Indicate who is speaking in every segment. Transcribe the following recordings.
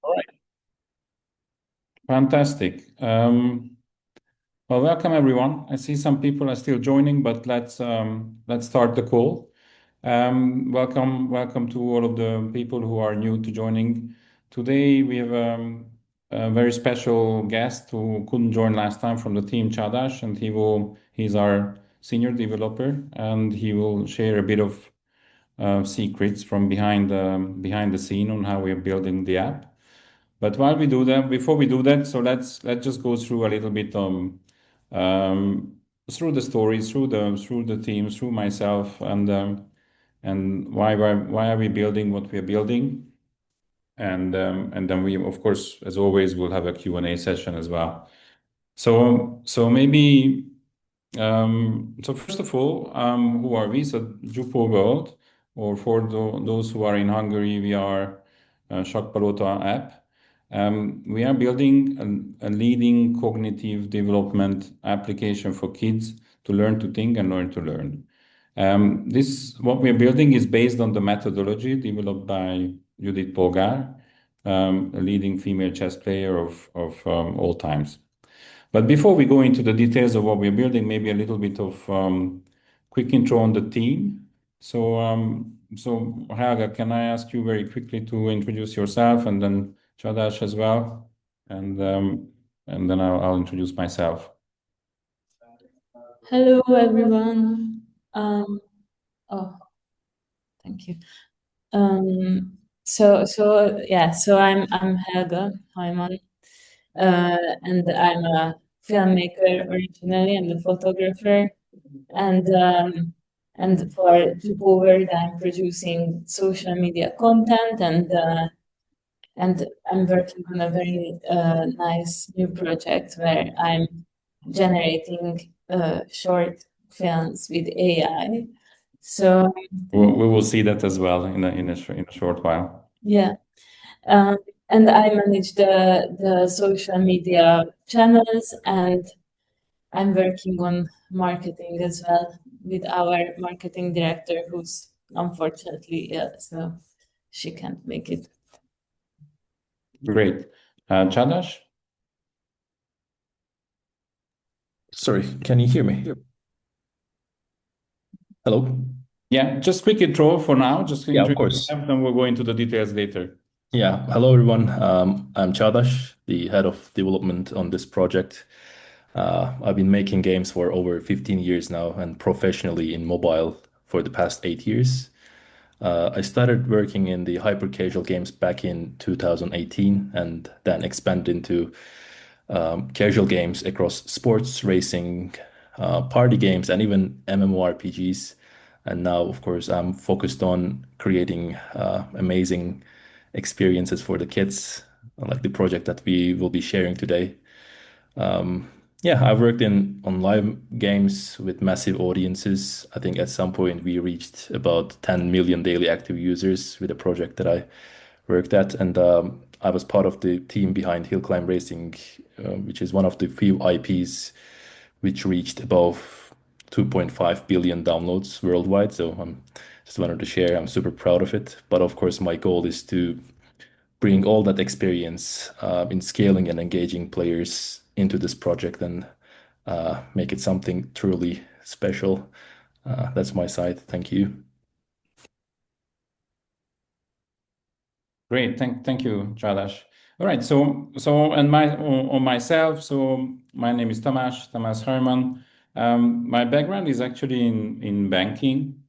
Speaker 1: All right. Fantastic. Well, welcome everyone. I see some people are still joining, but let's start the call. Welcome to all of the people who are new to joining. Today we have a very special guest who couldn't join last time from the team, Chadash, and he's our senior developer, and he will share a bit of secrets from behind the scene on how we are building the app. But while we do that, before we do that, so let's just go through a little bit um, through the stories, through the teams, through myself, and why are we building what we are building, and then we of course, as always, will have a Q&A session as well. So maybe so first of all, who are we? So Jupo World, or for those who are in Hungary, we are Sakpalota app. We are building a leading cognitive development application for kids to learn to think and learn to learn. This what we are building is based on the methodology developed by Judith Polgár, a leading female chess player of all times. But before we go into the details of what we're building, maybe a little bit of quick intro on the team. So Helga, can I ask you very quickly to introduce yourself, and then Chadash as well, and then I'll introduce myself.
Speaker 2: Hello, everyone. Oh, thank you. So I'm Helga Hyman, and I'm a filmmaker originally and a photographer, and um, and for Jupo World, I'm producing social media content, and I'm working on a very nice new project where I'm generating short films with AI. So
Speaker 1: We will see that as well in a short while.
Speaker 2: yeah, um, and I manage the social media channels, and I'm working on marketing as well with our marketing director, who's unfortunately ill, so she can't make it.
Speaker 1: Great. Chadash?
Speaker 3: Sorry, can you hear me? Hello?
Speaker 1: Yeah, just quick intro for now. Just
Speaker 3: Yeah, of
Speaker 1: introduce
Speaker 3: course.
Speaker 1: yourself, then we'll go into the details later.
Speaker 3: Yeah, hello everyone. I'm Chadash, the head of development on this project. I've been making games for over 15 years now and professionally in mobile for the past 8 years. I started working in the hyper casual games back in 2018 and then expanded into casual games across sports, racing, party games, and even MMORPGs. And now, of course, I'm focused on creating amazing experiences for the kids, like the project that we will be sharing today. Yeah, I've worked in on live games with massive audiences. I think at some point we reached about 10 million daily active users with a project that I worked at, and I was part of the team behind Hill Climb Racing, which is one of the few IPs which reached above 2.5 billion downloads worldwide. So I'm just wanted to share. I'm super proud of it. But of course, my goal is to bring all that experience in scaling and engaging players into this project and make it something truly special. That's my side. Thank you.
Speaker 1: Great. Thank you, Jadash. All right. And on myself. So my name is Tamás Herman. My background is actually in banking.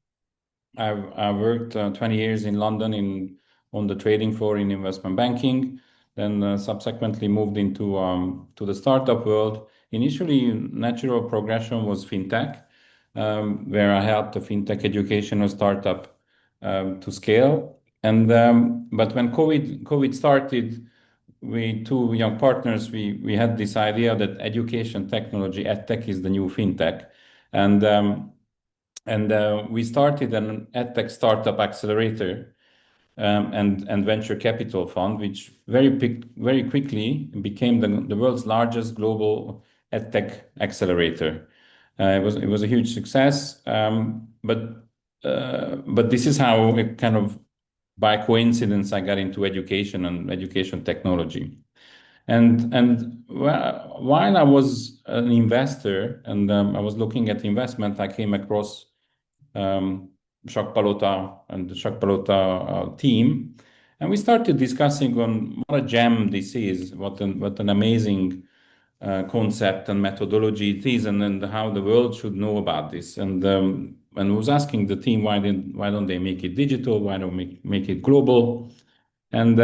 Speaker 1: I've worked 20 years in London on the trading floor in investment banking. Then subsequently moved into to the startup world. Initially, natural progression was fintech, where I helped a fintech educational startup to scale. And but when COVID started, we two young partners we had this idea that education technology, edtech, is the new fintech, and we started an edtech startup accelerator and venture capital fund, which very quickly became the world's largest global edtech accelerator. It was a huge success, but this is how it kind of by coincidence, I got into education and education technology. And while I was an investor and I was looking at investment, I came across um, Jacques Palota and the Jacques Palota team, and we started discussing on what a gem this is, what an amazing concept and methodology it is, and how the world should know about this. And I was asking the team why don't they make it digital? Why don't make it global? And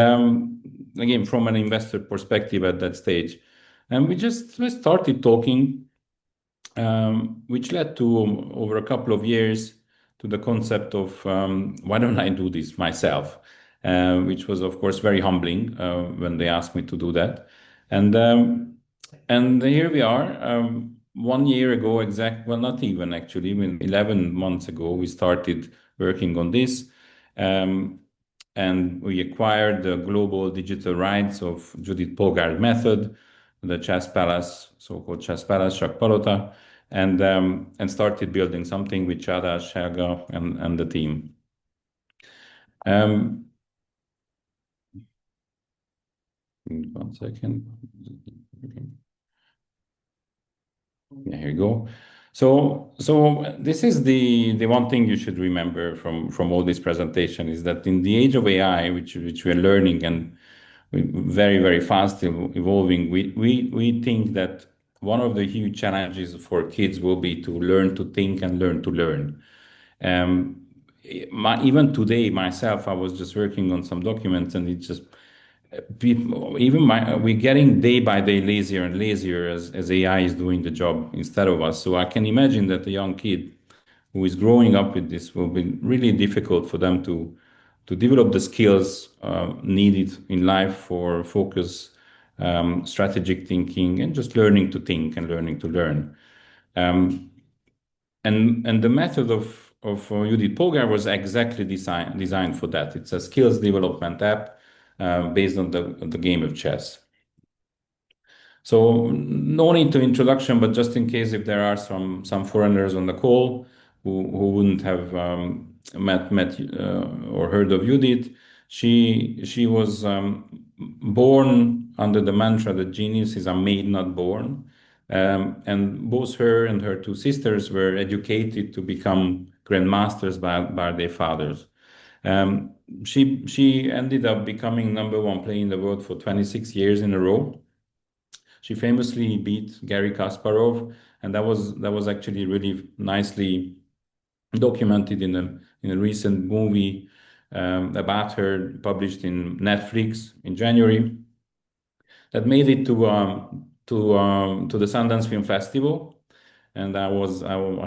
Speaker 1: again, from an investor perspective at that stage, and we started talking, which led to over a couple of years to the concept of why don't I do this myself, which was of course very humbling when they asked me to do that, and and here we are. 1 year ago, well, not even actually, I mean, 11 months ago, we started working on this. Um, and we acquired the global digital rights of Judith Polgard method, the Chess Palace, so-called Chess Palace, Jacques Palota, and started building something with Chada, Shelga, and the team. Um, 1 second. Yeah, here you go. So this is the one thing you should remember from all this presentation is that in the age of AI, which we're learning and very fast evolving, we think that one of the huge challenges for kids will be to learn to think and learn to learn. Um, Even today, myself, I was just working on some documents, and it just we're getting day by day lazier and lazier as AI is doing the job instead of us. So I can imagine that a young kid who is growing up with this will be really difficult for them to develop the skills needed in life for focus, strategic thinking, and just learning to think and learning to learn. Um, and the method of Judith Polgar was exactly designed for that. It's a skills development app based on the game of chess. So no need to introduction, but just in case if there are some foreigners on the call who wouldn't have met or heard of Judith, she was born under the mantra that geniuses are made, not born. And both her and her two sisters were educated to become grandmasters by their fathers. Um, she ended up becoming number one player in the world for 26 years in a row. She famously beat Garry Kasparov, and that was actually really nicely documented in a recent movie about her, published in Netflix in January, that made it to the Sundance Film Festival, and I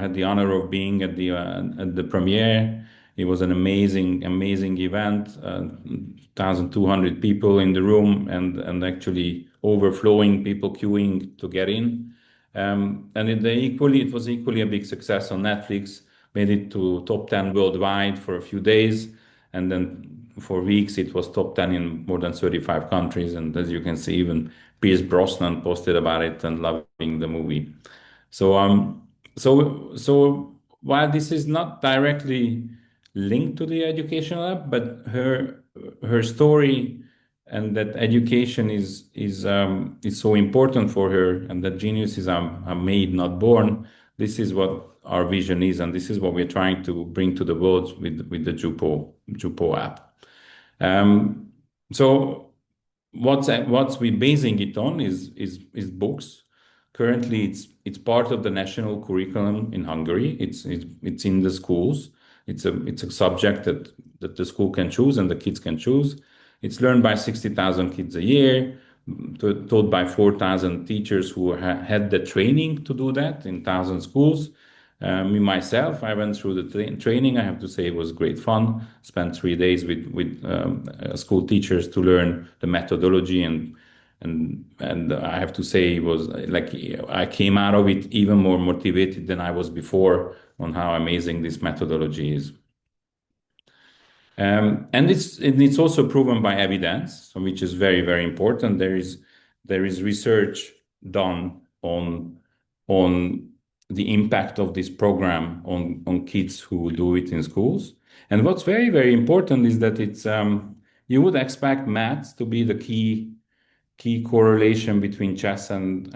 Speaker 1: had the honor of being at the premiere. It was an amazing event. 1,200 people in the room, and actually overflowing, people queuing to get in. And it was equally a big success on Netflix. Made it to top 10 worldwide for a few days, and then for weeks it was top 10 in more than 35 countries. And as you can see, even Pierce Brosnan posted about it and loving the movie. So so while this is not directly linked to the educational app, but her story and that education is so important for her, and that geniuses are made, not born. This is what our vision is, and this is what we're trying to bring to the world with the Jupo app. Um, so what's we basing it on is books. Currently, it's part of the national curriculum in Hungary. It's in the schools. It's a subject that the school can choose and the kids can choose. It's learned by 60,000 kids a year, taught by 4,000 teachers who had the training to do that in 1,000 schools. Me myself, I went through the training. I have to say it was great fun. Spent 3 days with school teachers to learn the methodology, and I have to say it was like I came out of it even more motivated than I was before on how amazing this methodology is. And it's also proven by evidence, which is very important. There is research done on the impact of this program on kids who do it in schools. And what's very, very important is that it's you would expect maths to be the key correlation between chess and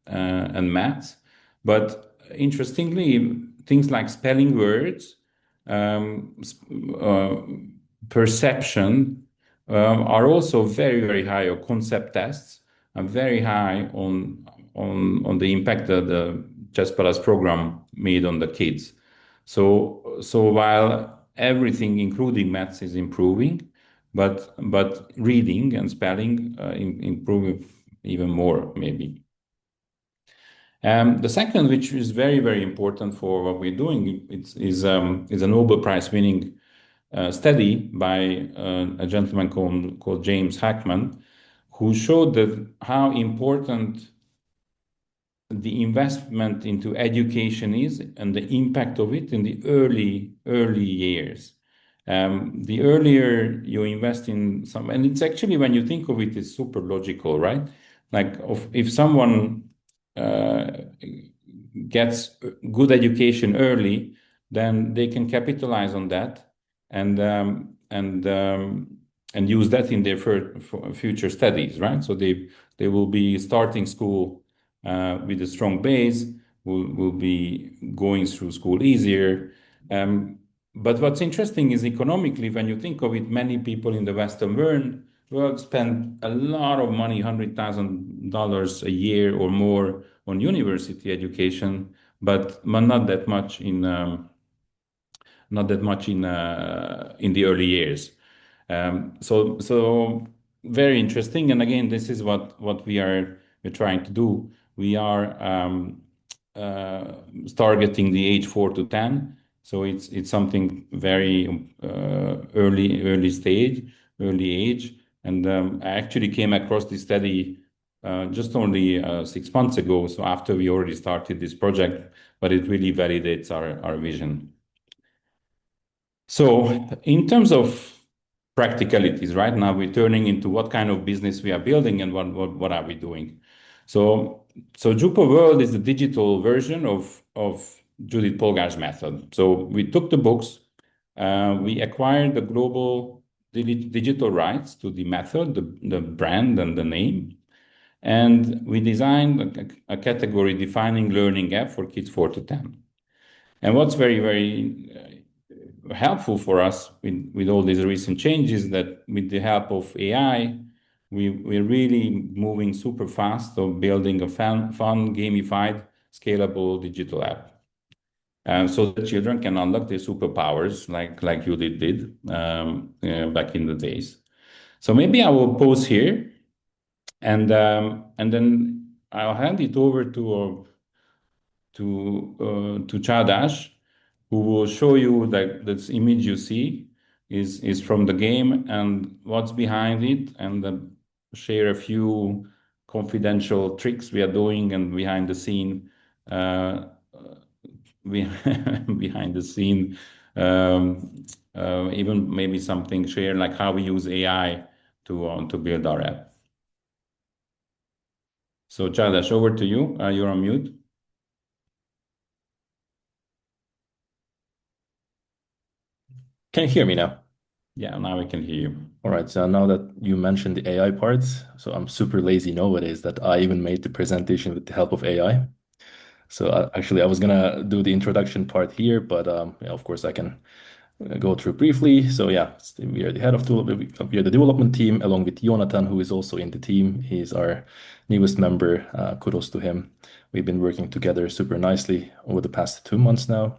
Speaker 1: maths. But interestingly, things like spelling words, um, uh, perception are also very, very high, or concept tests are very high on the impact that the Chess Palace program made on the kids. So while everything, including maths, is improving, but reading and spelling improve even more, maybe. The second, which is very, very important for what we're doing, is a Nobel Prize winning study by a gentleman called James Hackman, who showed that how important the investment into education is and the impact of it in the early years. The earlier you invest in some, and it's actually, when you think of it, it's super logical, right? Like, if someone uh, gets good education early, then they can capitalize on that and and use that in their for future studies, right? So they will be starting school with a strong base, will be going through school easier. But what's interesting is, economically, when you think of it, many people in the Western world spend a lot of money, $100,000 a year or more, on university education, but not that much in the early years. So very interesting. And again, this is what we're trying to do. We are targeting the age 4 to 10. So it's something very early stage, early age. And I actually came across this study just only 6 months ago. So after we already started this project, but it really validates our vision. So in terms of practicalities, right now we're turning into what kind of business we are building and what are we doing. So Jupo World is the digital version of Judith Polgar's method. So we took the books, we acquired the global digital rights to the method, the brand and the name, and we designed a category defining learning app for kids 4 to 10. And what's very, very helpful for us with all these recent changes, that with the help of AI, we're really moving super fast of building a fun, gamified, scalable digital app. So that children can unlock their superpowers like you did back in the days. So maybe I will pause here, and then I'll hand it over to Chadash, who will show you that this image you see is from the game and what's behind it, and share a few confidential tricks we are doing and behind the scene, uh, behind the scene, even maybe something share like how we use AI to build our app. So Chadash, over to you. You're on mute.
Speaker 3: Can you hear me now?
Speaker 1: Yeah, now I can hear you.
Speaker 3: All right, so now that you mentioned the AI parts, so I'm super lazy nowadays that I even made the presentation with the help of AI. So actually, I was gonna do the introduction part here, but yeah, of course I can go through briefly. So yeah, we are the head of we are the development team, along with Jonathan, who is also in the team. He's our newest member. Kudos to him. We've been working together super nicely over the past 2 months now.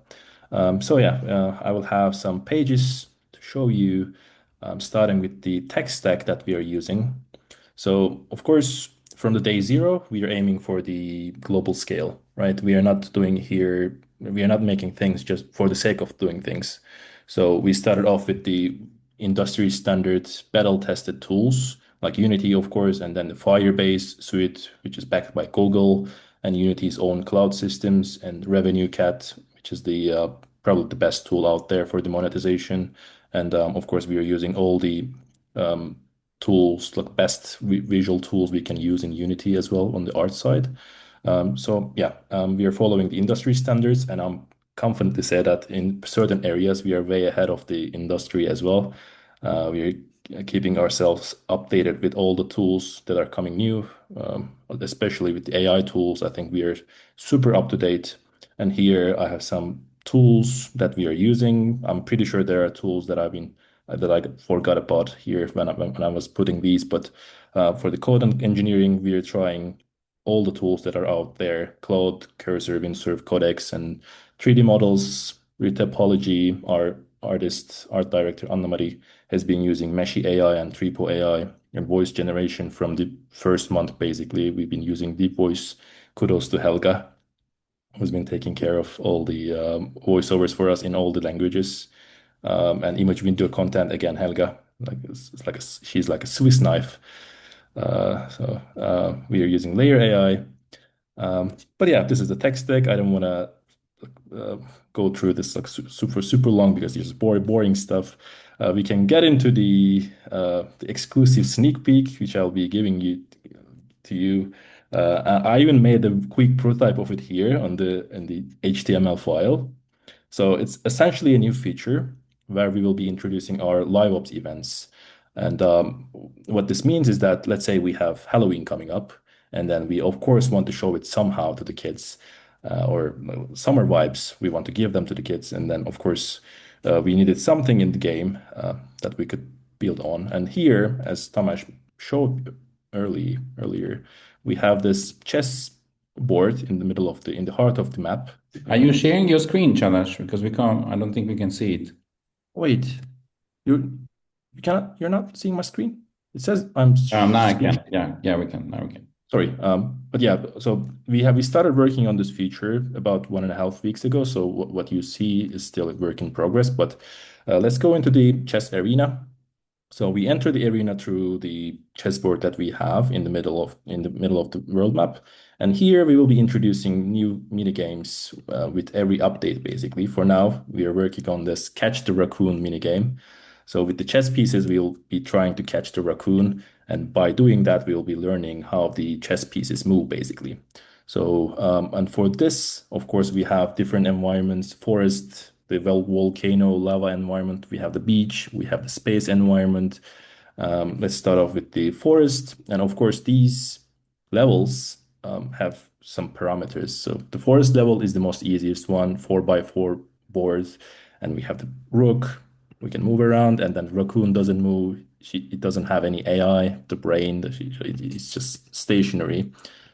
Speaker 3: So yeah, I will have some pages to show you, starting with the tech stack that we are using. So of course, from the day zero, we are aiming for the global scale, right? We are not doing here, we are not making things just for the sake of doing things. So we started off with the industry standards, battle tested tools like Unity, of course, and then the Firebase suite, which is backed by Google, and Unity's own cloud systems, and Revenue Cat, which is the probably the best tool out there for the monetization. And of course, we are using all the um, tools, like best visual tools we can use in Unity as well on the art side. So yeah, we are following the industry standards, and I'm confident to say that in certain areas we are way ahead of the industry as well. We're keeping ourselves updated with all the tools that are coming new, especially with the AI tools. I think we are super up to date. And here I have some tools that we are using. I'm pretty sure there are tools that that I forgot about here when I was putting these, but for the code and engineering, we are trying all the tools that are out there: Claude, Cursor, Windsurf, Codex, and 3D models. With topology, our art director Anna-Marie has been using Meshi AI and Tripo AI and voice generation from the first month. Basically, we've been using deep voice. Kudos to Helga, who's been taking care of all the voiceovers for us in all the languages. And image window content again, Helga, like it's like she's like a Swiss knife. We are using Layer AI. But yeah, this is the tech stack. I don't want to go through this like super long because there's boring stuff. We can get into the exclusive sneak peek, which I'll be giving to you. I even made a quick prototype of it here on the HTML file. So it's essentially a new feature where we will be introducing our live ops events. And what this means is that, let's say we have Halloween coming up, and then we of course want to show it somehow to the kids, or summer vibes. We want to give them to the kids, and then of course we needed something in the game that we could build on. And here, as Tomasz showed earlier, we have this chess board in the middle of in the heart of the map.
Speaker 1: Are you sharing your screen, Chadash? Because we can't, I don't think we can see it.
Speaker 3: Wait, you're not seeing my screen? It says I'm
Speaker 1: Now I can. Yeah, we can. Now we can.
Speaker 3: Sorry. But yeah, so we started working on this feature about 1.5 weeks ago. So what you see is still a work in progress, but let's go into the chess arena. So we enter the arena through the chessboard that we have in the middle of the world map. And here we will be introducing new mini games with every update, basically. For now, we are working on this catch the raccoon mini game. So with the chess pieces, we'll be trying to catch the raccoon. And by doing that, we'll be learning how the chess pieces move, basically. So, and for this, of course, we have different environments: forest, the volcano, lava environment. We have the beach, we have the space environment. Let's start off with the forest. And of course, these levels have some parameters. So the forest level is the most easiest one, 4x4 boards. And we have the rook, we can move around, and then raccoon doesn't move. It doesn't have any AI, the brain, it's just stationary.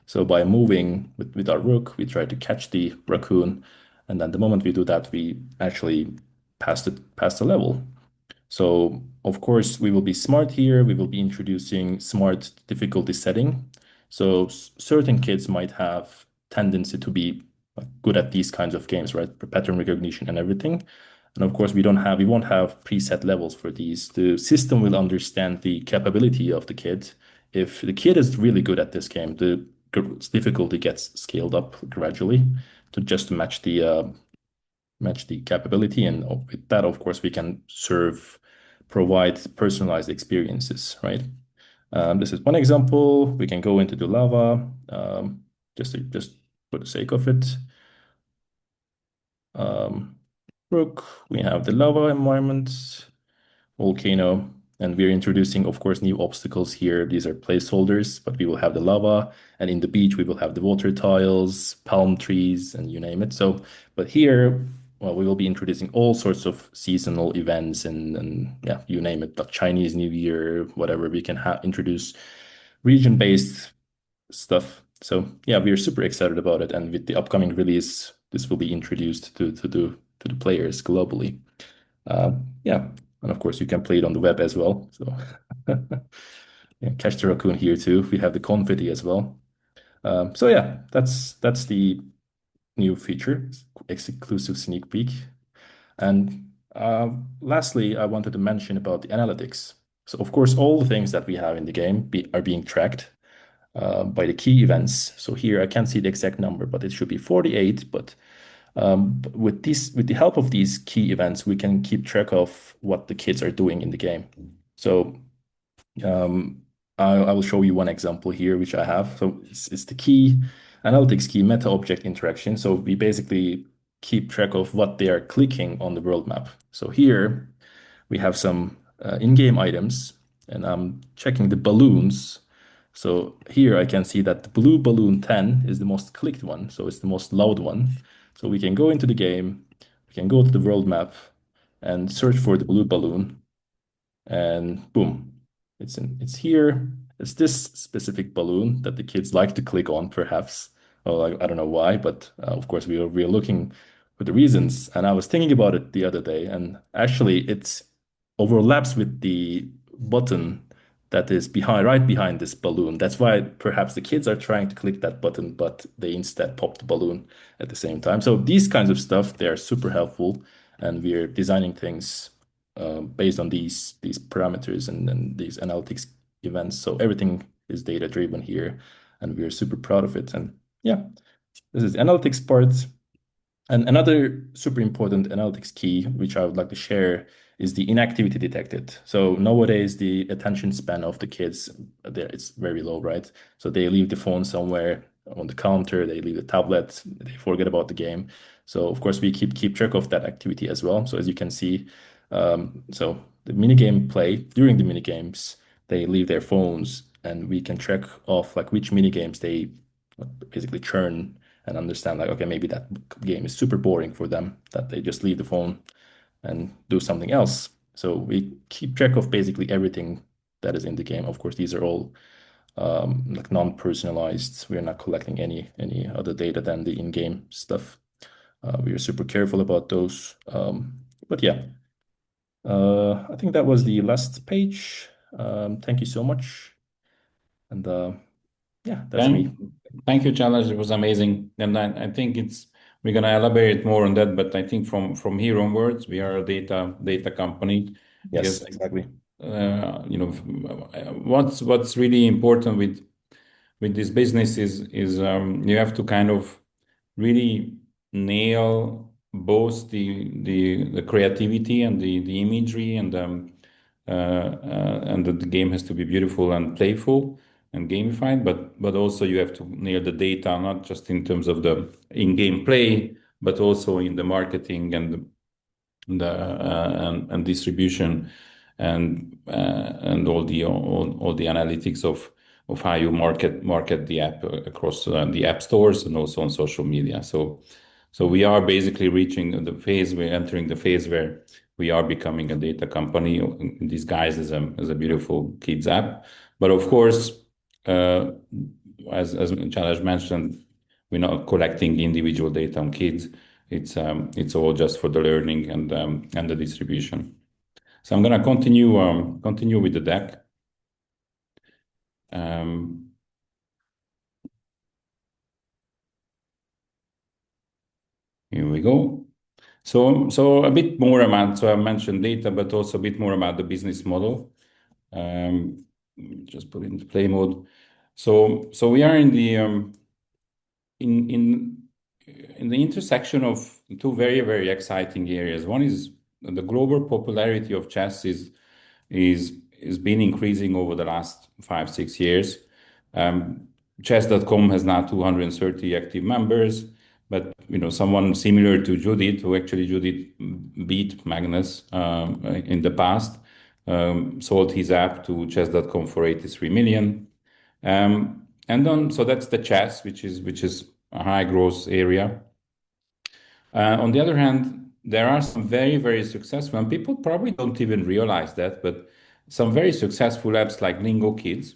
Speaker 3: So by moving with our rook, we try to catch the raccoon. And then the moment we do that, we actually pass the level. So of course, we will be smart here. We will be introducing smart difficulty setting. So certain kids might have tendency to be good at these kinds of games, right? Pattern recognition and everything. And of course, we won't have preset levels for these. The system will understand the capability of the kid. If the kid is really good at this game, the difficulty gets scaled up gradually to just match the capability. And with that, of course, we can provide personalized experiences, right? This is one example. We can go into the lava, just for the sake of it. Rook, we have the lava environment, volcano, and we're introducing, of course, new obstacles here. These are placeholders, but we will have the lava, and in the beach, we will have the water tiles, palm trees, and you name it. So, but here, well, we will be introducing all sorts of seasonal events and yeah, you name it, like Chinese New Year, whatever. We can introduce region-based stuff. So yeah, we are super excited about it, and with the upcoming release, this will be introduced to the players globally. Yeah, and of course you can play it on the web as well. So yeah, catch the raccoon here too. We have the confetti as well. So yeah, that's the new feature, exclusive sneak peek. And lastly, I wanted to mention about the analytics. So of course, all the things that we have in the game are being tracked by the key events. So here I can't see the exact number, but it should be 48. But with the help of these key events, we can keep track of what the kids are doing in the game. So I will show you one example here, which I have. So it's the key analytics key meta object interaction. So we basically keep track of what they are clicking on the world map. So here we have some in-game items, and I'm checking the balloons. So here I can see that the blue balloon 10 is the most clicked one, so it's the most loud one. So we can go into the game, we can go to the world map and search for the blue balloon, and boom, it's here. It's this specific balloon that the kids like to click on, perhaps. Well, I don't know why, but of course we are looking for the reasons. And I was thinking about it the other day, and actually it overlaps with the button that is right behind this balloon. That's why perhaps the kids are trying to click that button, but they instead pop the balloon at the same time. So these kinds of stuff, they are super helpful, and we're designing things based on these parameters and these analytics events. So everything is data driven here, and we're super proud of it. And yeah, this is the analytics part. And another super important analytics key, which I would like to share, is the inactivity detected. So nowadays, the attention span of the kids, there it's very low, right? So they leave the phone somewhere on the counter, they leave the tablet, they forget about the game. So of course, we keep track of that activity as well. So as you can see, so the minigame play during the minigames, they leave their phones, and we can track off like which minigames they basically churn and understand like, okay, maybe that game is super boring for them, that they just leave the phone and do something else. So we keep track of basically everything that is in the game. Of course, these are all like non-personalized. We're not collecting any other data than the in-game stuff. We are super careful about those. But yeah, I think that was the last page. Thank you so much. And yeah, that's me.
Speaker 1: Thank you, Challenge. It was amazing. And I think we're gonna elaborate more on that, but I think from here onwards, we are a data company.
Speaker 3: Yes,
Speaker 1: Because
Speaker 3: exactly.
Speaker 1: What's really important with this business is you have to kind of really nail both the creativity and the imagery and that the game has to be beautiful and playful and gamified, but also you have to nail the data, not just in terms of the in-game play, but also in the marketing and distribution and all the analytics of how you market the app across the app stores and also on social media. So we are basically reaching the phase, we're entering the phase where we are becoming a data company in disguise as a beautiful kids app. But of course, uh, as Challenge mentioned, we're not collecting individual data on kids. It's all just for the learning and the distribution. So I'm gonna continue with the deck. Um, Here we go. So a bit more about, so I mentioned data, but also a bit more about the business model. Um, just put it into play mode. So we are in in in the intersection of two very exciting areas. One is the global popularity of chess is been increasing over the last 5 6 years. Um, Chess.com has now 230 active members, but someone similar to Judith, who actually Judith beat Magnus in the past, sold his app to chess.com for 83 million. And then so that's the chess, which is a high growth area. On the other hand, there are some very successful, and people probably don't even realize that, but some very successful apps like Lingo Kids,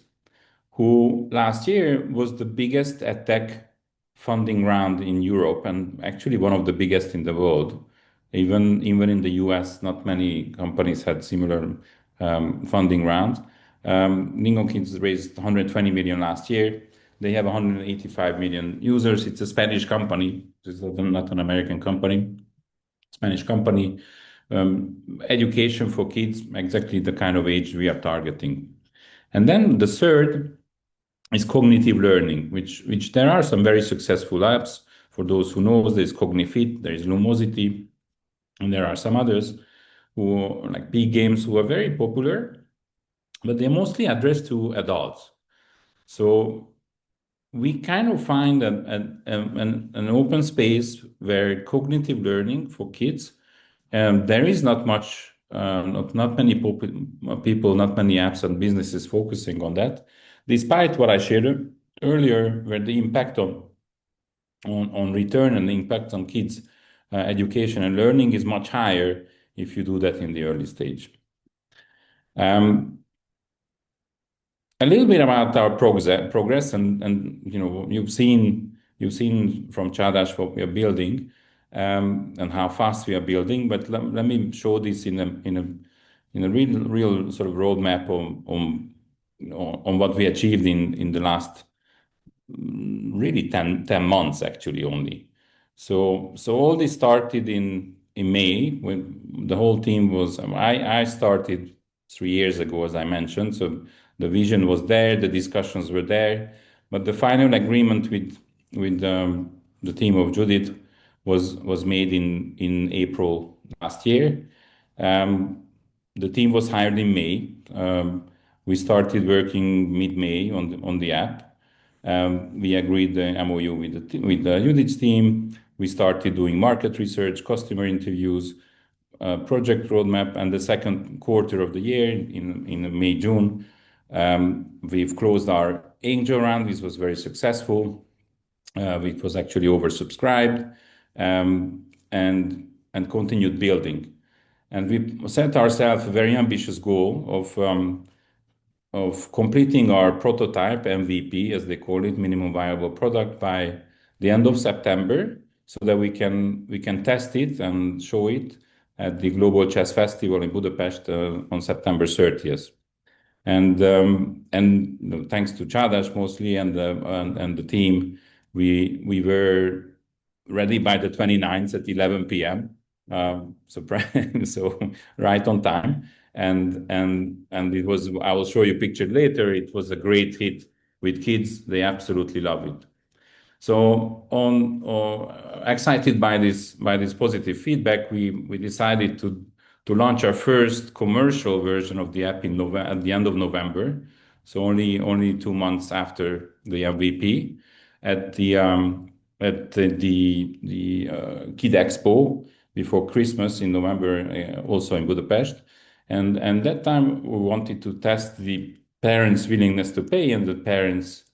Speaker 1: who last year was the biggest tech funding round in Europe and actually one of the biggest in the world. Even in the US, not many companies had similar funding rounds. Lingo Kids raised 120 million last year. They have 185 million users. It's a Spanish company. It's not an American company. Spanish company. Education for kids, exactly the kind of age we are targeting. And then the third is cognitive learning, which there are some very successful apps. For those who knows, there's Cognifit, there is Lumosity, and there are some others who like big games who are very popular, but they're mostly addressed to adults. So we kind of find an open space where cognitive learning for kids, there is not much, not many people, not many apps and businesses focusing on that, despite what I shared earlier, where the impact on return and the impact on kids' education and learning is much higher if you do that in the early stage. A little bit about our progress, and you've seen from Chadash what we are building, and how fast we are building. But let me show this in a real sort of roadmap on what we achieved in the last really 10 months actually only. So all this started in May when the whole team was. I started 3 years ago, as I mentioned. So the vision was there, the discussions were there, but the final agreement with the team of Judith was made in April last year. The team was hired in May. We started working mid-May on the app. We agreed the MOU with the Judith's team. We started doing market research, customer interviews, project roadmap, and the second quarter of the year in May, June, we've closed our angel round. This was very successful. It was actually oversubscribed, and continued building. And we set ourselves a very ambitious goal of completing our prototype MVP, as they call it, minimum viable product, by the end of September, so that we can test it and show it at the Global Chess Festival in Budapest on September 30th. And thanks to Chadash mostly and the team, we were ready by the 29th at 11 p.m. So right on time. And it was, I will show you a picture later. It was a great hit with kids. They absolutely love it. So excited by this positive feedback, we decided to launch our first commercial version of the app at the end of November. So only 2 months after the MVP at the Kid Expo before Christmas in November, also in Budapest. And that time we wanted to test the parents' willingness to pay and the parents'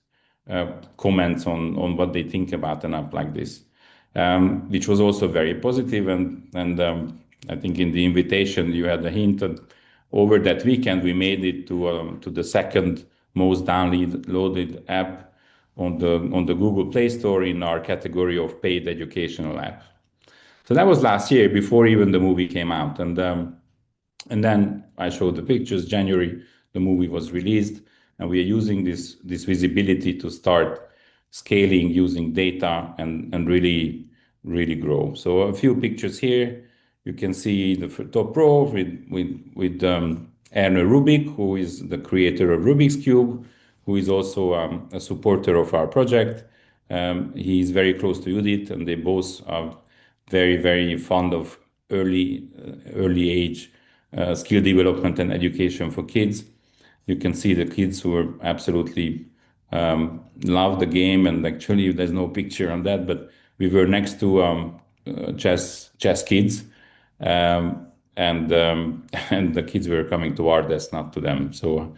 Speaker 1: comments on what they think about an app like this, which was also very positive. And I think in the invitation you had a hint that over that weekend we made it to the second most downloaded app on the Google Play Store in our category of paid educational app. So that was last year before even the movie came out. And then I showed the pictures. January, the movie was released, and we are using this visibility to start scaling using data and really grow. So a few pictures here. You can see the top row with Erno Rubik, who is the creator of Rubik's Cube, who is also a supporter of our project. He is very close to Judith, and they both are very fond of early age skill development and education for kids. You can see the kids who are absolutely love the game, and actually there's no picture on that, but we were next to chess kids, and the kids were coming to our desk, not to them. So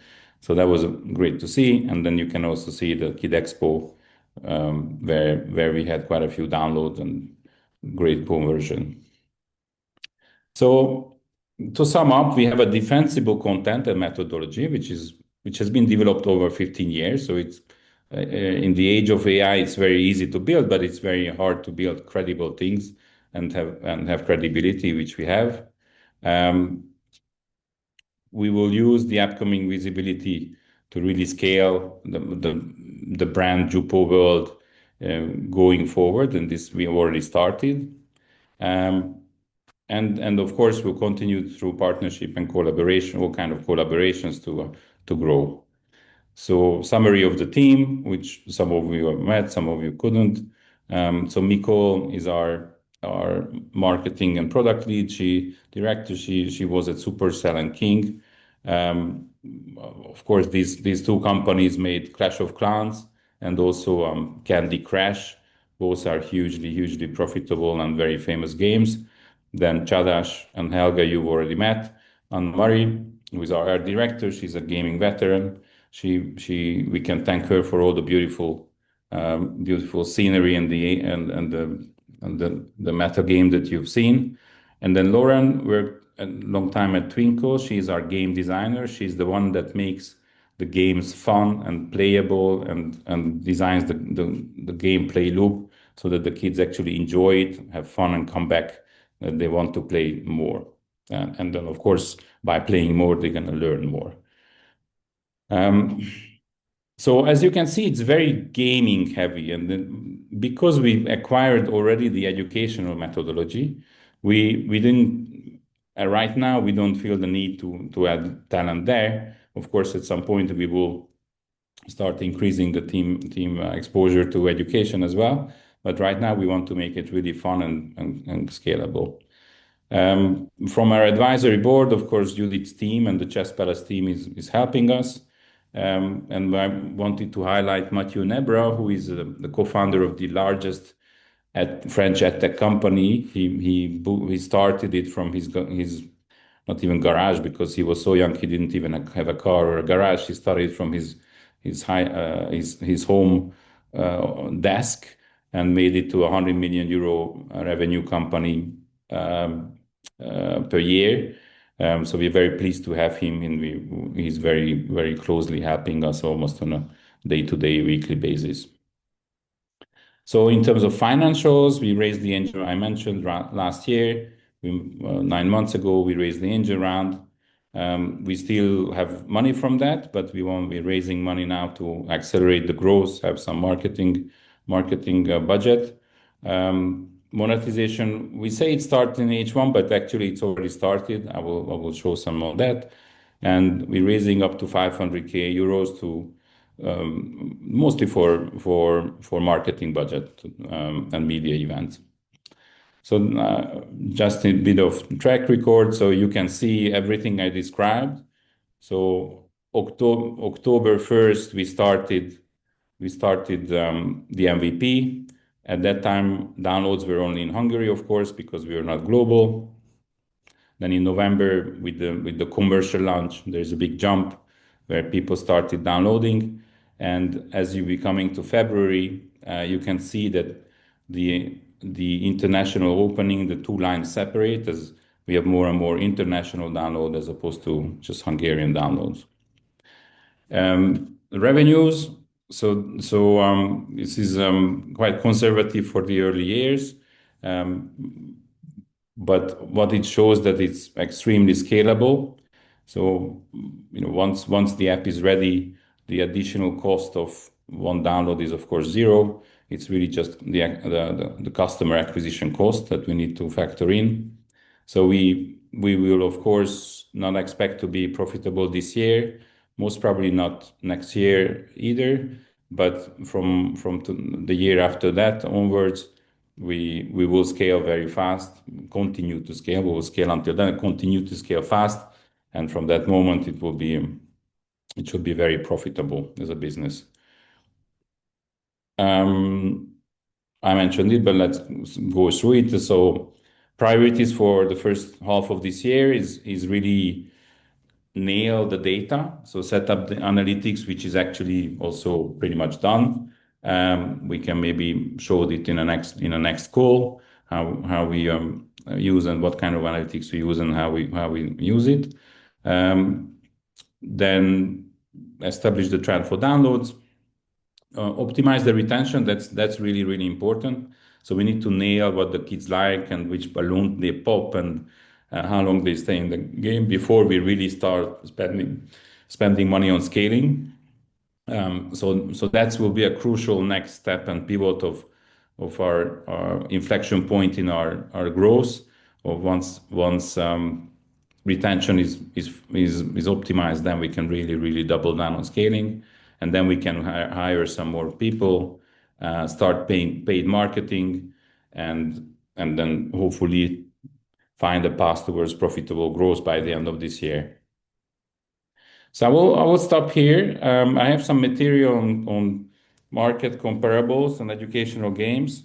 Speaker 1: that was great to see. And then you can also see the Kid Expo, where we had quite a few downloads and great conversion. So to sum up, we have a defensible content and methodology, which has been developed over 15 years. So it's in the age of AI, it's very easy to build, but it's very hard to build credible things and have credibility, which we have. We will use the upcoming visibility to really scale the brand Jupo world going forward, and this we have already started. And of course, we'll continue through partnership and collaboration, all kind of collaborations to grow. So summary of the team, which some of you have met, some of you couldn't. So Miko is our marketing and product lead. She was at Supercell and King. Of course, these two companies made Clash of Clans, and also Candy Crush. Both are hugely profitable and very famous games. Then Chadash and Helga, you've already met. And Murray, who is our art director, she's a gaming veteran. We can thank her for all the beautiful scenery and the meta game that you've seen. And then Lauren worked a long time at Twinkle. She's our game designer. She's the one that makes the games fun and playable and designs the gameplay loop so that the kids actually enjoy it, have fun, and come back. They want to play more. And then, of course, by playing more, they're going to learn more. So as you can see, it's very gaming heavy. And then because we acquired already the educational methodology, we didn't, right now, we don't feel the need to add talent there. Of course, at some point, we will start increasing the team exposure to education as well. But right now, we want to make it really fun and scalable. From our advisory board, of course, Judith's team and the Chess Palace team is helping us. And I wanted to highlight Mathieu Nebra, who is the co-founder of the largest French edtech company. He started it from his not even garage, because he was so young he didn't even have a car or a garage. He started from his home desk and made it to a 100 million euro revenue company per year. So we're very pleased to have him, and he's very closely helping us almost on a day-to-day, weekly basis. So in terms of financials, we raised the angel I mentioned last year. 9 months ago, we raised the angel round. We still have money from that, but we won't be raising money now to accelerate the growth, have some marketing budget. Monetization, we say it started in H1, but actually it's already started. I will show some of that. And we're raising up to 500K euros to mostly for marketing budget and media events. So just a bit of track record, so you can see everything I described. So October 1st, we started the MVP. At that time, downloads were only in Hungary, of course, because we are not global. Then in November, with the commercial launch, there's a big jump where people started downloading. And as you be coming to February, you can see that the international opening, the two lines separate, as we have more and more international download as opposed to just Hungarian downloads. Revenues. So this is quite conservative for the early years, but what it shows that it's extremely scalable. So once the app is ready, the additional cost of one download is of course zero. It's really just the customer acquisition cost that we need to factor in. So we will of course not expect to be profitable this year, most probably not next year either. But from the year after that onwards, we will scale very fast, continue to scale. We will scale until then, continue to scale fast, and from that moment, it should be very profitable as a business. I mentioned it, but let's go through it. So priorities for the first half of this year is really nail the data. So set up the analytics, which is actually also pretty much done. We can maybe show it in a next call, how we use and what kind of analytics we use and how we use it. Then establish the trend for downloads. Optimize the retention. That's really important. So we need to nail what the kids like and which balloon they pop and how long they stay in the game before we really start spending money on scaling. So that will be a crucial next step and pivot of our inflection point in our growth. Or once retention is optimized, then we can really double down on scaling, and then we can hire some more people, start paying paid marketing, and then hopefully find a path towards profitable growth by the end of this year. So I will stop here. I have some material on market comparables and educational games.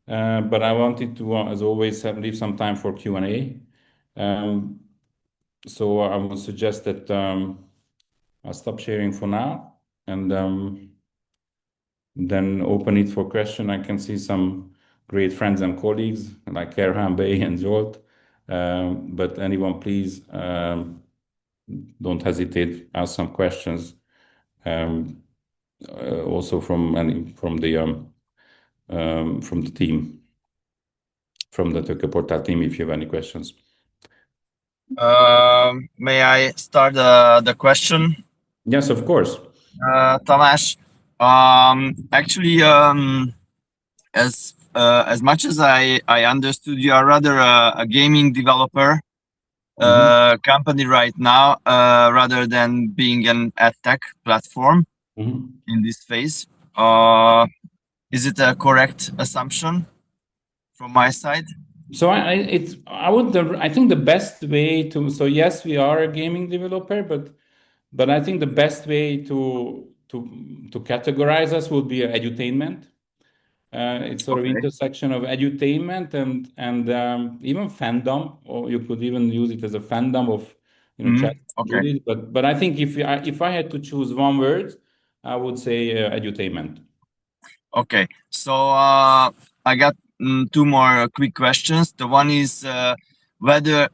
Speaker 1: But I wanted to, as always, leave some time for Q&A. So I would suggest that I'll stop sharing for now and then open it for question. I can see some great friends and colleagues like Erhan Bey and Jolt. But anyone, please don't hesitate, ask some questions. Also from the team, from the Turkey Portal team, if you have any questions.
Speaker 4: May I start the question?
Speaker 1: Yes, of course.
Speaker 4: Tamás, actually, as much as I understood, you are rather a gaming developer company right now, rather than being an ad tech platform in this phase. Is it a correct assumption from my side?
Speaker 1: So I think the best way to, so yes, we are a gaming developer, but I think the best way to categorize us would be edutainment. It's sort of
Speaker 4: Okay.
Speaker 1: intersection of edutainment and even fandom, or you could even use it as a fandom of chat
Speaker 4: Okay.
Speaker 1: Julie. But I think if I had to choose one word, I would say edutainment.
Speaker 4: Okay. So I got two more quick questions. The one is whether,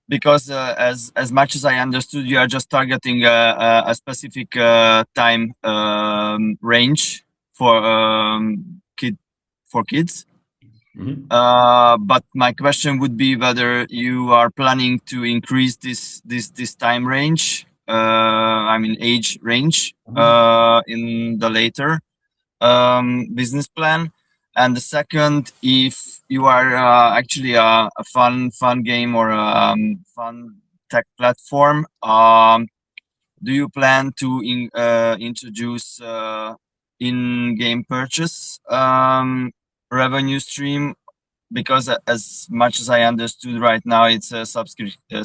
Speaker 4: because as much as I understood, you are just targeting a specific time range for kids. But my question would be whether you are planning to increase this time range, I mean age range, in the later business plan. And the second, if you are actually a fun game or a fun tech platform, do you plan to introduce in-game purchase revenue stream? Because as much as I understood right now, it's a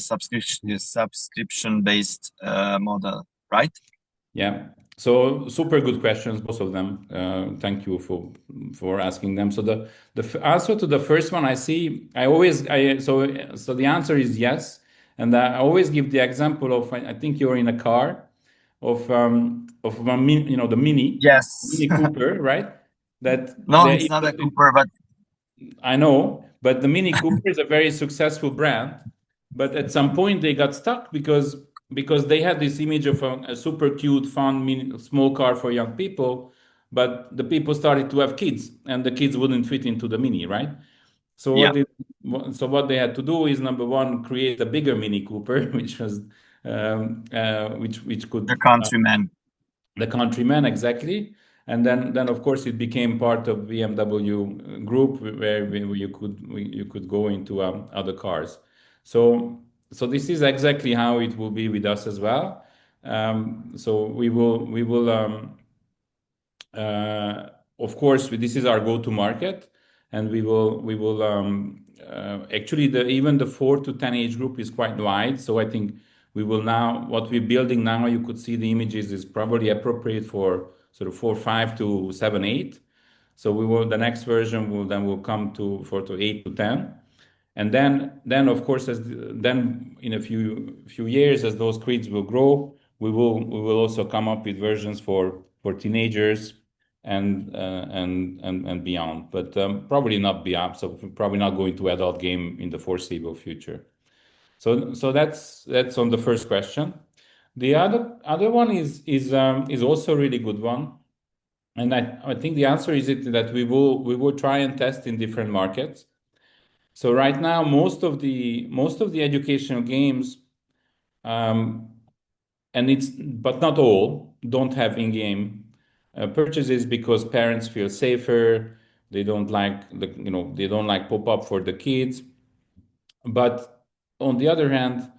Speaker 4: subscription based model, right?
Speaker 1: Yeah. So super good questions, both of them. Thank you for asking them. So the answer to the first one, so the answer is yes, and I always give the example of I think you're in a car of the Mini
Speaker 4: Yes.
Speaker 1: Cooper, right?
Speaker 4: No, it's not a Cooper, but
Speaker 1: I know, but the Mini Cooper is a very successful brand. But at some point they got stuck because they had this image of a super cute, fun, small car for young people, but the people started to have kids, and the kids wouldn't fit into the Mini, right? So
Speaker 4: yeah,
Speaker 1: what they had to do is number one, create a bigger Mini Cooper, which was which could
Speaker 4: the Countryman.
Speaker 1: the Countryman, exactly. And then of course it became part of BMW group where you could go into other cars. So this is exactly how it will be with us as well. So we will of course this is our go-to market, and we will actually even the 4 to 10 age group is quite wide. So I think we will now, what we're building now, you could see the images, is probably appropriate for sort of 4, 5 to 7, 8. So the next version will come to 8 to 10. And then of course, then in a few years, as those creeds will grow, we will also come up with versions for teenagers and beyond, but probably not beyond. So probably not going to adult game in the foreseeable future. So that's on the first question. The other one is also a really good one, and I think the answer is that we will try and test in different markets. So right now, most of the educational games, but not all, don't have in-game purchases because parents feel safer. They don't like they don't like pop-up for the kids. But on the other hand,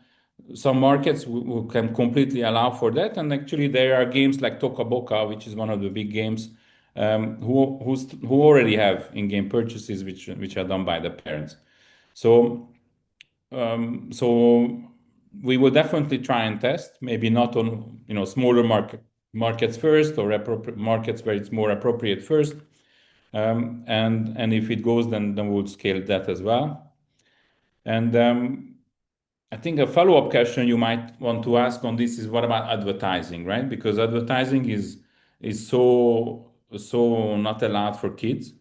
Speaker 1: some markets can completely allow for that, and actually there are games like Toca Boca, which is one of the big games, who already have in-game purchases which are done by the parents. So so we will definitely try and test, maybe not on smaller markets first, or markets where it's more appropriate first. And if it goes, then we'll scale that as well. And I think a follow-up question you might want to ask on this is, what about advertising, right? Because advertising is so not allowed for kids.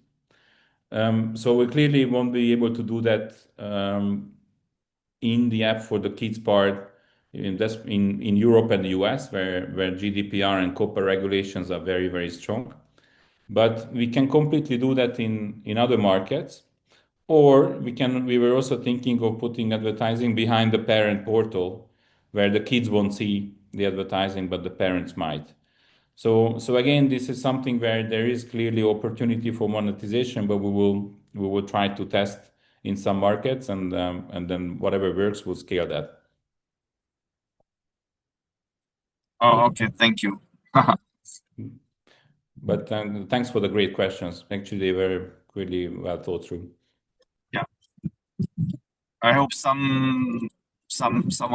Speaker 1: So we clearly won't be able to do that in the app for the kids part in Europe and the US, where GDPR and COPPA regulations are very, very strong. But we can completely do that in other markets. Or we were also thinking of putting advertising behind the parent portal, where the kids won't see the advertising, but the parents might. So again, this is something where there is clearly opportunity for monetization, but we will try to test in some markets, and then whatever works, we'll scale that.
Speaker 4: Oh, okay. Thank you.
Speaker 1: But thanks for the great questions. Actually, they were really well thought through.
Speaker 4: Yeah. I hope someone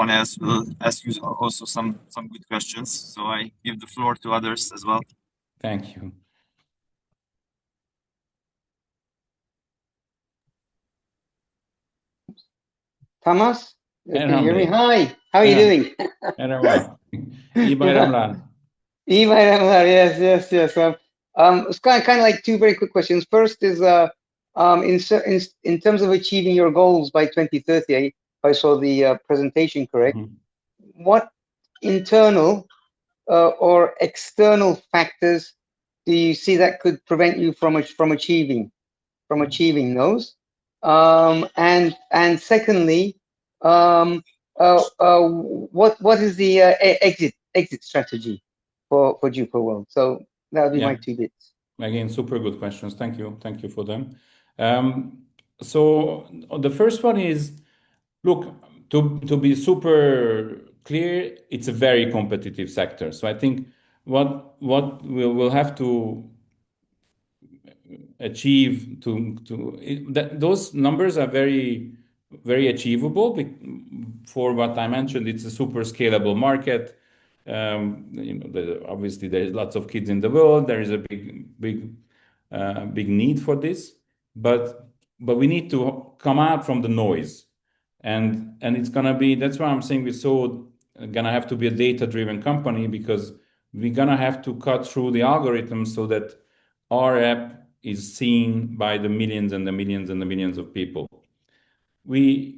Speaker 4: else will ask you also some good questions. So I give the floor to others as well.
Speaker 1: Thank you.
Speaker 5: Thomas, can you hear me? Hi, how are you doing?
Speaker 1: Merhaba. İyi bayramlar.
Speaker 5: İyi bayramlar. Yes. It's kind of like two very quick questions. First is in terms of achieving your goals by 2030, if I saw the presentation correct, what internal or external factors do you see that could prevent you from achieving those? And secondly, what is the exit strategy for Jupo World? So that would be my 2 bits.
Speaker 1: Again, super good questions. Thank you for them. So the first one is, look, to be super clear, it's a very competitive sector. So I think what we'll have to achieve those numbers are very, very achievable. For what I mentioned, it's a super scalable market. Obviously there's lots of kids in the world. There is a big need for this, but we need to come out from the noise, and it's gonna be. That's why I'm saying we're gonna have to be a data-driven company, because we're gonna have to cut through the algorithm so that our app is seen by the millions and the millions and the millions of people. The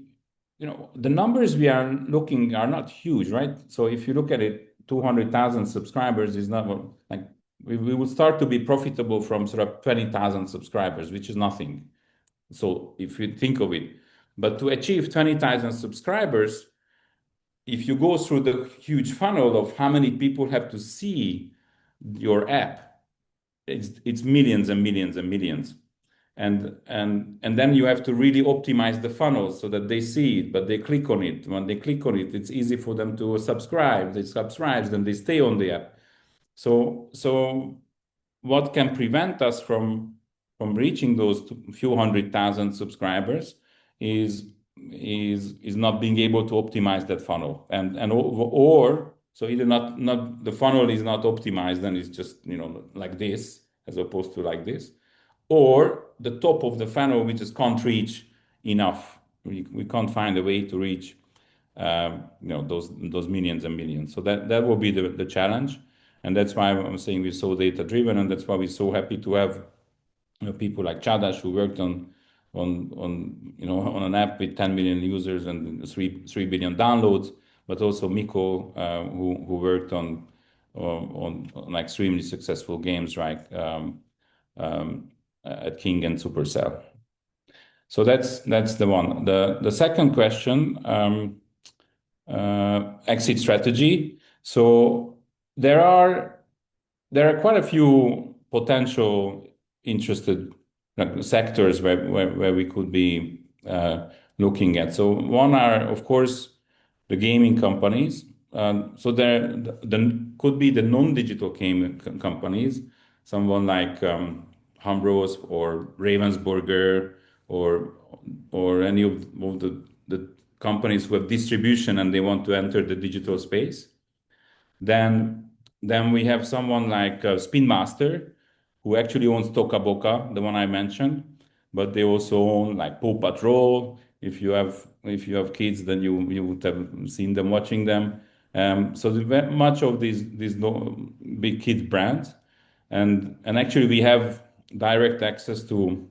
Speaker 1: numbers we are looking are not huge, right? So if you look at it, 200,000 subscribers is not like we will start to be profitable from sort of 20,000 subscribers, which is nothing. So if you think of it, but to achieve 20,000 subscribers, if you go through the huge funnel of how many people have to see your app, it's millions and millions and millions. And then you have to really optimize the funnel so that they see it, but they click on it. When they click on it, it's easy for them to subscribe. They subscribe, then they stay on the app. So what can prevent us from reaching those few 100,000 subscribers is not being able to optimize that funnel, or so either not the funnel is not optimized, then it's just like this as opposed to like this, or the top of the funnel we just can't reach enough. We can't find a way to reach those millions and millions. So that will be the challenge, and that's why I'm saying we're so data driven, and that's why we're so happy to have people like Chadash, who worked on an app with 10 million users and 3 billion downloads, but also Miko, who worked on extremely successful games, right? At King and Supercell. So that's the one. The second question, exit strategy. So there are quite a few potential interested sectors where we could be looking at. So one are, of course, the gaming companies. So there could be the non-digital gaming companies, someone like Hambros or Ravensburger or any of the companies who have distribution and they want to enter the digital space. Then Then we have someone like Spin Master, who actually owns Toca Boca, the one I mentioned, but they also own like Paw Patrol. If you have kids, then you would have seen them watching them. So much of these big kids brands, and actually we have direct access to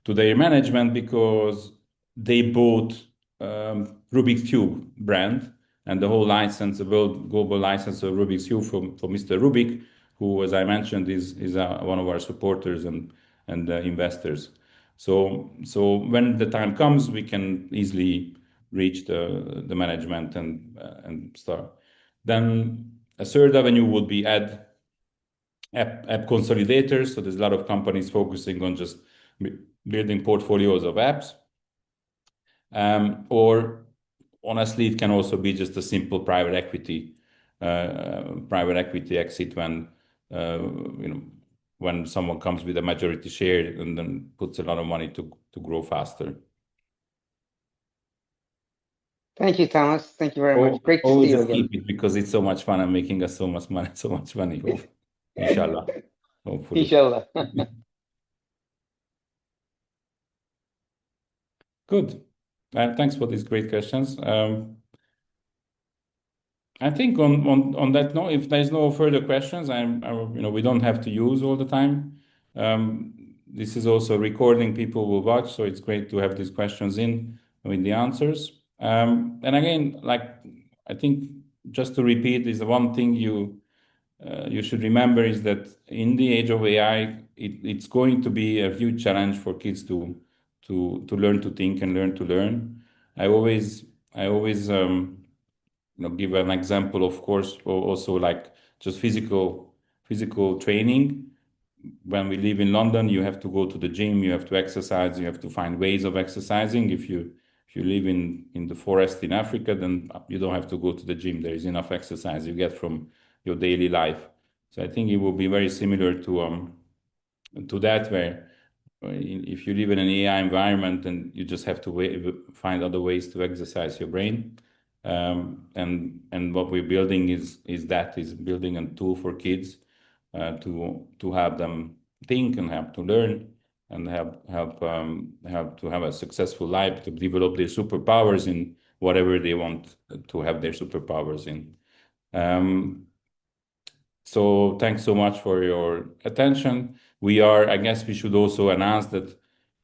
Speaker 1: their management because they bought Rubik's Cube brand and the whole license, the world global license of Rubik's Cube for Mr. Rubik, who, as I mentioned, is one of our supporters and investors. So when the time comes, we can easily reach the management and start. Then a third avenue would be app consolidators. So there's a lot of companies focusing on just building portfolios of apps. Or honestly, it can also be just a simple private equity exit when someone comes with a majority share and then puts a lot of money to grow faster.
Speaker 5: Thank you, Thomas. Thank you very much. Great to see
Speaker 1: Always
Speaker 5: you
Speaker 1: just
Speaker 5: again.
Speaker 1: keep it because it's so much fun and making us so much money. Inshallah, hopefully.
Speaker 5: Inshallah.
Speaker 1: Good. Thanks for these great questions. I think on that note, if there's no further questions, we don't have to use all the time. This is also recording, people will watch, so it's great to have these questions in with the answers. And again, I think just to repeat, is the one thing you should remember is that in the age of AI, it's going to be a huge challenge for kids to learn to think and learn to learn. I always give an example, of course, also like just physical training. When we live in London, you have to go to the gym, you have to exercise, you have to find ways of exercising. If you live in the forest in Africa, then you don't have to go to the gym. There is enough exercise you get from your daily life. So I think it will be very similar to that, where if you live in an AI environment, then you just have to find other ways to exercise your brain. And what we're building is building a tool for kids to help them think and help to learn and help to have a successful life, to develop their superpowers in whatever they want to have their superpowers in. So thanks so much for your attention. I guess we should also announce that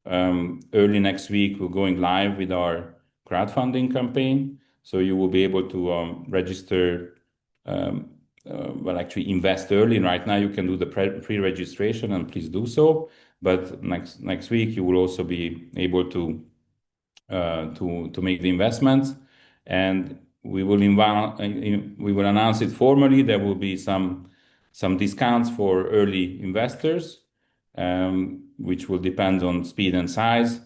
Speaker 1: early next week we're going live with our crowdfunding campaign. So you will be able to register, actually invest early. And right now you can do the pre-registration, and please do so. But next week you will also be able to make the investments, and we will announce it formally. There will be some discounts for early investors, which will depend on speed and size.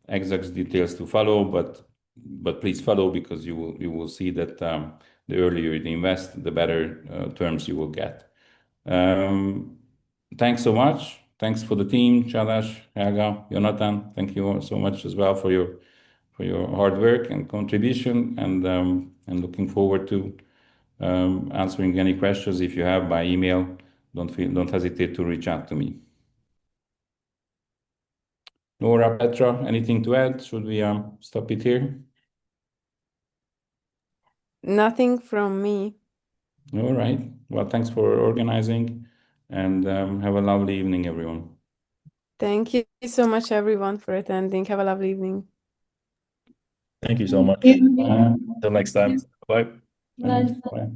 Speaker 1: Exact details to follow, but please follow, because you will see that the earlier you invest, the better terms you will get. Thanks so much. Thanks for the team, Chadash, Helga, Jonathan. Thank you so much as well for your hard work and contribution, and looking forward to answering any questions if you have by email. Don't hesitate to reach out to me. Nora, Petra, anything to add? Should we stop it here?
Speaker 6: Nothing from me.
Speaker 1: All right. Well, thanks for organizing, and have a lovely evening, everyone.
Speaker 6: Thank you so much, everyone, for attending. Have a lovely evening.
Speaker 3: Thank you so much.
Speaker 2: Thank you.
Speaker 3: Till next time. Bye.
Speaker 1: Thanks. Bye.